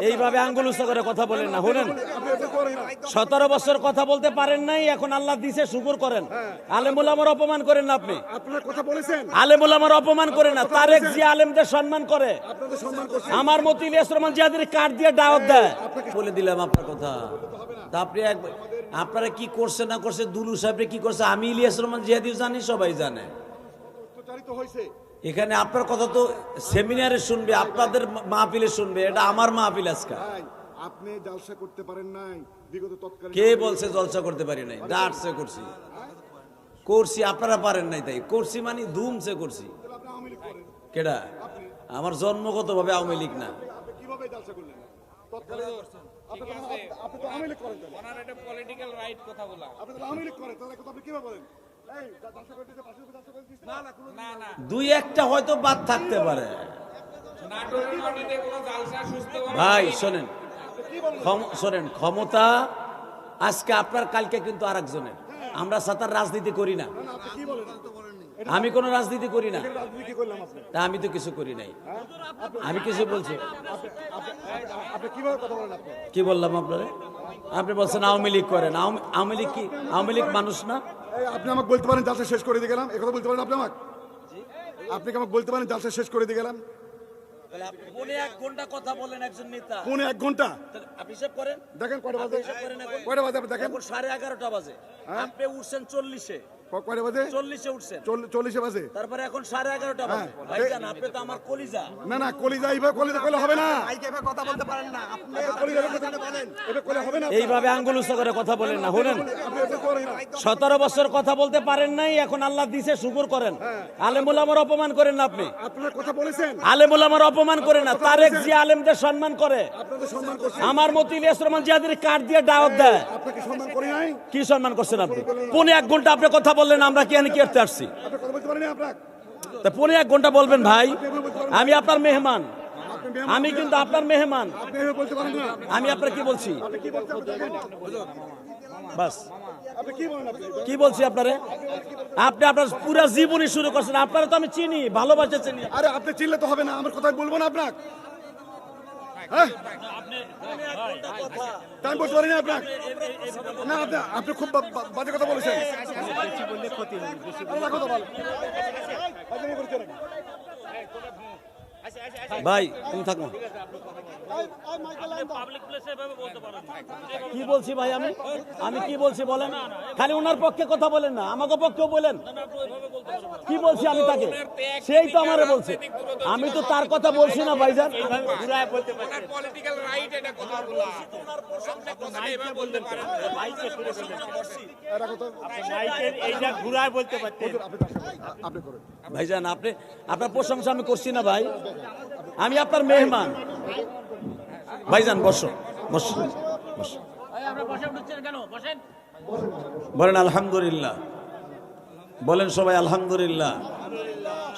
এইভাবে আঙ্গুল উঁচু করে কথা বলেন না, শুনেন। 17 বছর কথা বলতে পারেন নাই, এখন আল্লাহ দিছে, শুকর করেন। আলেমুল আমার অপমান করেন না আপনি, আলেমুল আমার অপমান করেন না। তারেক জিয়া আলেমদের সম্মান করে, আমার মতো ইলিয়াস রহমান জিয়াদের কার্ড দিয়ে দাওয়াত দেয়। বলে দিলাম আপনার কথা। আপনি আপনারা কি করছে না করছে, দুলু সাহেব কি করছে, আমি ইলিয়াস রহমান জিয়াদি জানি, সবাই জানে। এখানে আপনার কথা তো সেমিনারে শুনবে, আপনাদের মাহফিলে শুনবে, এটা আমার মাহফিল আজকে। আপনি জলসা করতে পারেন নাই বিগত তৎকালীন। কে বলছে জলসা করতে পারি নাই? ডাটসে করছি, করছি, আপনারা পারেন নাই তাই করছি, মানে ধুমসে করছি। কেডা? আমার জন্মগত ভাবে আওয়ামী লীগ না। কিভাবে জলসা করলেন? তৎকালীন আপনি তো আওয়ামী লীগ করেন, ওনার এটা পলিটিক্যাল রাইট কথা বলা। আপনি তো আওয়ামী লীগ করেন, তাহলে কথা আপনি কিভাবে বলেন? এই জলসা করতে যে পাশে জলসা করতে দিছেন? না না, দুই একটা হয়তো বাদ থাকতে পারে। নাটোরের মাটিতে কোনো জালসা সুস্থ ভাই শোনেন, শোনেন, ক্ষমতা আজকে আপনার, কালকে কিন্তু আরেকজনের। আমরা সাতার রাজনীতি করি না, আপনি কি বলেন? আমি কোনো রাজনীতি করি না, রাজনীতি কি করলাম আপনি? তা আমি তো কিছু করি নাই। আমি কিছু বলছি? আপনি কিভাবে কথা বলেন? আপনি কি বললাম আপনারে? আপনি বলছেন আওয়ামী লীগ করেন। আওয়ামী লীগ কি? আওয়ামী লীগ মানুষ না? এই আপনি আমাকে বলতে পারেন জলসা শেষ করে দিয়ে গেলাম, এই কথা বলতে পারেন আপনি আমাকে? আপনি কি আমাকে বলতে পারেন জলসা শেষ করে দিয়ে গেলাম? পৌনে 1 ঘন্টা কথা বলেন একজন নেতা, পৌনে 1 ঘন্টা। আপনি হিসাব করেন, দেখেন কয়টা বাজে? হিসাব করেন এখন। কয়টা বাজে আপনি দেখেন? এখন 11:30 বাজে, আপনি উঠছেন 40-এ, কয়টা বাজে? 40-এ উঠছেন, 40 বাজে। তারপরে এখন 11:30 বাজে। ভাইজান আপনি তো আমার কলিজা। না না, কলিজা এইভাবে কলিজা কইলে হবে না। কথা বলতে পারেন না আপনি। কলিজা বলেন এটা কইলে হবে না। এইভাবে আঙ্গুল উঁচু করে কথা বলেন না, শুনেন। আপনি এটা করেন না। 17 বছর কথা বলতে পারেন নাই, এখন আল্লাহ দিছে, শুকর করেন। আলেমুল আমার অপমান করেন না আপনি, আপনারা কথা বলেছেন, আলেমুল আমার অপমান করেন না। তারেক জিয়া আলেমদের সম্মান করে, আপনাদের সম্মান করছি। আমার মতো ইলিয়াস রহমান জিয়াদের কার্ড দিয়ে দাওয়াত দেয়। আপনাকে সম্মান করি নাই? কি সম্মান করছেন আপনি? পৌনে 1 ঘন্টা আপনি কথা বললেন, আমরা কি কি করতে আসছি? আপনি কথা বলতে পারেন না আপনাকে? তা পৌনে 1 ঘন্টা বলবেন ভাই? আমি আপনার মেহমান, আমি কিন্তু আপনার মেহমান। আপনি এভাবে বলতে পারেন না। আমি আপনার কি বলছি? আপনি কি বলতে দেখেন? বাস আপনি কি বলেন? আপনি কি বলছি আপনারে? আপনি আপনার পুরো জীবনী শুরু করছেন। আপনারা তো আমি চিনি, ভালোবাসে চিনি। আরে আপনি চিনলে তো হবে না, আমার কথা বলবো না আপনাকে। হ্যাঁ টাইম বলতে পারি না আপনাকে। না আপনি খুব বাজে কথা বলেছেন। কথা বল ভাই তুমি থাকো। কি বলছি ভাই? আমি কি বলছি বলেন? খালি ওনার পক্ষে কথা বলেন না, আমাকে পক্ষেও বলেন। কি বলছি আমি তাকে? সেই তো আমারে বলছে, আমি তো তার কথা বলছি না ভাইজান। ওনার পলিটিক্যাল রাইট এটা কথা বলা। ওনার প্রশংসা কথা এভাবে বলতে পারেন। এইটা ঘুরায় বলতে পারতেন। আপনি করেন। ভাইজান আপনার প্রশংসা আমি করছি না ভাই, আমি আপনার মেহমান। ভাইজান বসো, বসো, বসো। বলেন আলহামদুলিল্লাহ, বলেন সবাই আলহামদুলিল্লাহ।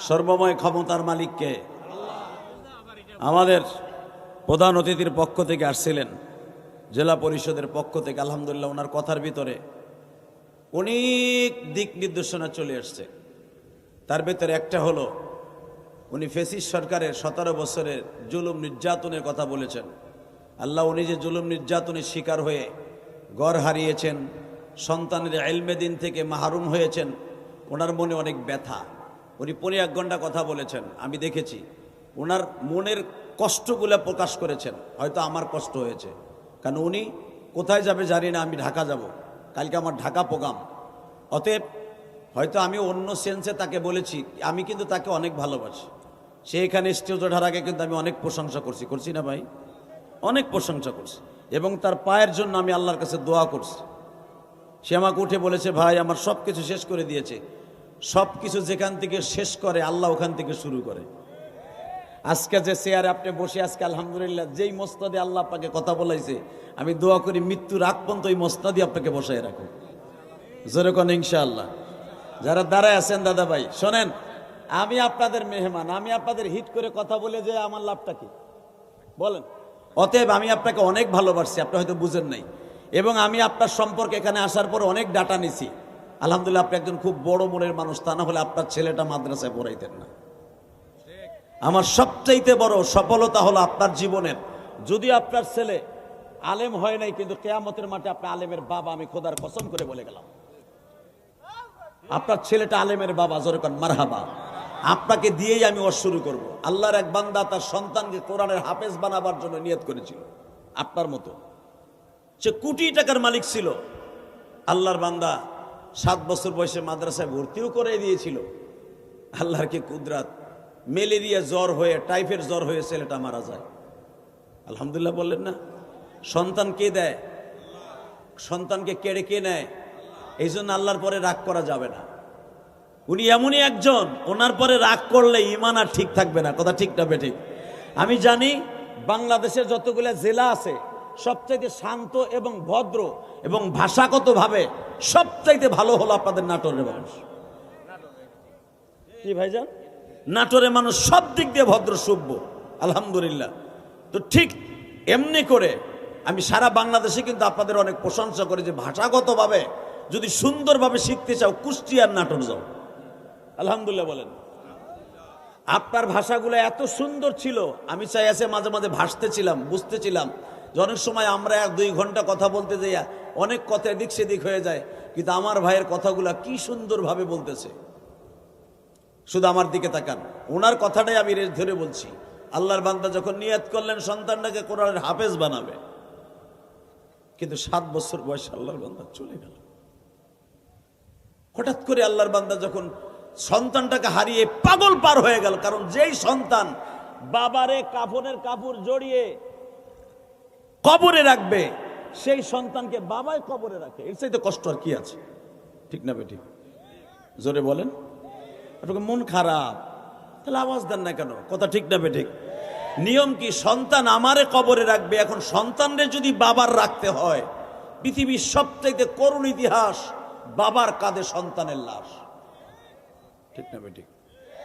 সর্বময় ক্ষমতার মালিককে। আমাদের প্রধান অতিথির পক্ষ থেকে আসছিলেন, জেলা পরিষদের পক্ষ থেকে। আলহামদুলিল্লাহ, ওনার কথার ভিতরে অনেক দিক নির্দেশনা চলে আসছে। তার ভেতরে একটা হলো, উনি ফ্যাসিস্ট সরকারের 17 বছরের জুলুম নির্যাতনের কথা বলেছেন। আল্লাহ, উনি যে জুলুম নির্যাতনের শিকার হয়ে ঘর হারিয়েছেন, সন্তানের ইলমে দ্বীন থেকে মাহরুম হয়েছেন, ওনার মনে অনেক ব্যথা। উনি 1 ঘন্টা কথা বলেছেন, আমি দেখেছি। ওনার মনের কষ্টগুলো প্রকাশ করেছেন। হয়তো আমার কষ্ট হয়েছে, কারণ উনি কোথায় যাবে জানি না, আমি ঢাকা যাব, কালকে আমার ঢাকা প্রোগ্রাম। অতএব হয়তো আমি অন্য সেন্সে তাকে বলেছি, আমি কিন্তু তাকে অনেক ভালোবাসি। সে এখানে স্টেজ ওঠার আগে কিন্তু আমি অনেক প্রশংসা করছি না ভাই? অনেক প্রশংসা করছি, এবং তার পায়ের জন্য আমি আল্লাহর কাছে দোয়া করছি। সে আমাকে উঠে বলেছে, ভাই আমার সব কিছু শেষ করে দিয়েছে। সব কিছু যেখান থেকে শেষ করে আল্লাহ ওখান থেকে শুরু করে। আজকে যে চেয়ারে আপনি বসে, আজকে আলহামদুলিল্লাহ যেই মসনদে আল্লাহ আপনাকে কথা বলাইছে, আমি দোয়া করি মৃত্যুর আগ পর্যন্ত ওই মসনদে আপনাকে বসায় রাখো। জোরে কোন ইনশাআল্লাহ। যারা দাঁড়ায় আছেন দাদা ভাই শোনেন, আমি আপনাদের মেহমান, আমি আপনাদের হিট করে কথা বলে যে আমার লাভটা কি বলেন? অতএব আমি আপনাকে অনেক ভালোবাসি, আপনি হয়তো বুঝেন নাই। এবং আমি আপনার সম্পর্কে এখানে আসার পর অনেক ডাটা নিছি। আলহামদুলিল্লাহ, আপনি একজন খুব বড় মনের মানুষ, তা না হলে আপনার ছেলেটা মাদ্রাসায় পড়াইতেন না। আমার সবচাইতে বড় সফলতা হলো আপনার জীবনের যদি আপনার ছেলে আলেম হয় নাই, কিন্তু কিয়ামতের মাঠে আপনি আলেমের বাবা, আমি খোদার কসম করে বলে গেলাম, আপনার ছেলেটা আলেমের বাবা, জোরে কোন মারহাবা। আপনাকে দিয়েই আমি ওয়াজ শুরু করব। আল্লাহর এক বান্দা তার সন্তানকে কোরআনের হাফেজ বানাবার জন্য নিয়ত করেছিল, আপনার মতো। সে কোটি টাকার মালিক ছিল। আল্লাহর বান্দা 7 বছর বয়সে মাদ্রাসায় ভর্তিও করে দিয়েছিল। আল্লাহর কি কুদরত, ম্যালেরিয়া জ্বর হয়ে, টাইফয়েড জ্বর হয়ে ছেলেটা মারা যায়। আলহামদুলিল্লাহ বললেন না? সন্তান কে দেয়? সন্তানকে কেড়ে কে নেয়? এই জন্য আল্লাহর পরে রাগ করা যাবে না। উনি এমনই একজন, ওনার পরে রাগ করলে ইমান আর ঠিক থাকবে না। কথা ঠিক না বেঠিক? আমি জানি বাংলাদেশের যতগুলো জেলা আছে সবচাইতে শান্ত এবং ভদ্র এবং ভাষাগতভাবে সবচাইতে ভালো হলো আপনাদের নাটোরের মানুষ। কি ভাইজান? নাটোরের মানুষ সব দিক দিয়ে ভদ্র সভ্য, আলহামদুলিল্লাহ। তো ঠিক এমনি করে আমি সারা বাংলাদেশে কিন্তু আপনাদের অনেক প্রশংসা করি যে ভাষাগতভাবে যদি সুন্দরভাবে শিখতে চাও কুষ্টিয়ার নাটোর যাও। আলহামদুলিল্লাহ বলেন। আপনার ভাষাগুলো এত সুন্দর ছিল, আমি চাই আছে মাঝে মাঝে ভাসতেছিলাম, বুঝতেছিলাম যে অনেক সময় আমরা 1-2 ঘন্টা কথা বলতে যাই, অনেক কথা এদিক সেদিক হয়ে যায়, কিন্তু আমার ভাইয়ের কথাগুলা কি সুন্দরভাবে বলতেছে। শুধু আমার দিকে তাকান, ওনার কথাটাই আমি রেস ধরে বলছি। আল্লাহর বান্দা যখন নিয়ত করলেন সন্তানটাকে কোরআনের হাফেজ বানাবে, কিন্তু 7 বছর বয়সে আল্লাহর বান্দা চলে গেল। হঠাৎ করে আল্লাহর বান্দা যখন সন্তানটাকে হারিয়ে পাগল পার হয়ে গেল, কারণ যেই সন্তান বাবারে কাফনের কাপড় জড়িয়ে কবরে রাখবে, সেই সন্তানকে বাবাই কবরে রাখে, এর চাইতে কষ্ট আর কি আছে? ঠিক না বেঠিক? জোরে বলেন। আপনাকে মন খারাপ, তাহলে আওয়াজ দেন না কেন? কথা ঠিক না বেঠিক? নিয়ম কি? সন্তান আমারে কবরে রাখবে। এখন সন্তানরে যদি বাবার রাখতে হয়, পৃথিবীর সবচাইতে করুণ ইতিহাস, বাবার কাঁধে সন্তানের লাশ। ঠিক না বেঠিক?